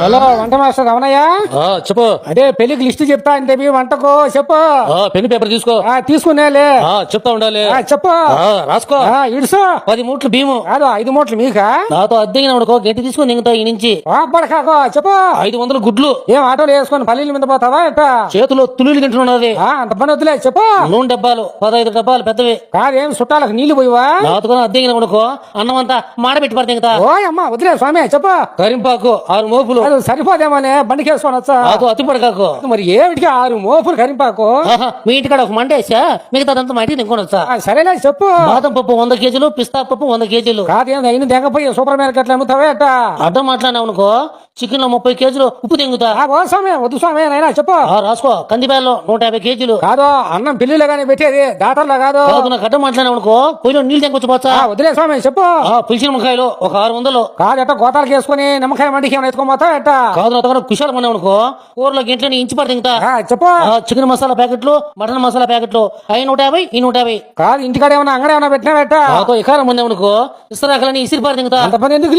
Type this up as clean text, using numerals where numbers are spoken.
Hello వంట master Ramanaiah. చెప్పు. అదే పెళ్లికి లిస్ట్ చెప్తా అంటే మీ వంటకు చెప్పు. పెన్ పేపర్ తీసుకో. తీసుకునేలే. చెప్తా ఉండాలి. చెప్పు. రాసుకో. ఇడుసు 10 మూట్లు భీము. కాదు 5 మూటలు మీకా? నాతో అద్దెగిన వాడుకో గట్టి తీసుకుని దిగుతా ఈ నుంచి. పడకాకో చెప్పు. 500 గుడ్లు. ఏం ఆటోలు వేసుకొని పల్లీల మీద పోతావా ఎట్ట? చేతిలో తులీలు తింటున్నది. అంత పని వద్దులే చెప్పు. నూనె డబ్బాలు 15 డబ్బాలు పెద్దవి. కాదేం చుట్టాలకు నీళ్లు పోయివా? నాతో అద్దెగిన వాడుకో అన్నం అంతా మాడబెట్టి పడితే అమ్మా వదిలే స్వామి చెప్పు. కరింపాకు 6 మోపులు. అది సరిపోదేమోనే బండికి వేసుకొని వచ్చా. నాతో అతి పడకాకు. మరి ఏమిటికి 6 మోపులు కరింపాకు? మీ ఇంటికాడ ఒక మండేసా మిగతాదంతా మా ఇంటికి తినుకొని వచ్చా. సరేలే చెప్పు. బాదం పప్పు 100 కేజీలు, పిస్తా పప్పు 100 కేజీలు. కాదేం అయిన తెగపోయి సూపర్ మార్కెట్ అమ్ముతావే అట్ట? అడ్డం మాట్లాడినావు అనుకో చికెన్ లో 30 కేజీలు ఉప్పు తెంగుతా. స్వామి వద్దు స్వామి నైనా చెప్పు. రాసుకో. కందిపాయలు 150 కేజీలు. కాదు అన్నం పిల్లిలో కానీ పెట్టేది డాటర్లో కాదు. నాకు అడ్డం మాట్లాడినావు అనుకో పొయ్యిలో నీళ్ళు తెంకొచ్చు పోచ్చా. వదిలే స్వామి చెప్పు. పులిసిన నిమ్మకాయలు ఒక 600. కాదు ఎట్ట గోతాలకు వేసుకుని నిమ్మకాయ మండికి ఏమైనా ఎత్తుకోపోతావు ఎట్ట? కాదు నా దగ్గర కుషాలు కొన్నావు అనుకో కూరలో గింట్లని ఇంచి పడి తింటా. చెప్పు. చికెన్ మసాలా ప్యాకెట్లు, మటన్ మసాలా ప్యాకెట్లు అవి 150, ఈ 150. కాదు ఇంటికాడ ఏమన్నా అంగడి ఏమన్నా పెట్టినావెట్ట? ఇకారం ఉన్నావు అనుకో ఇస్తరాకలని ఇసిరి పడి తింటా. అంత పని ఎందుకు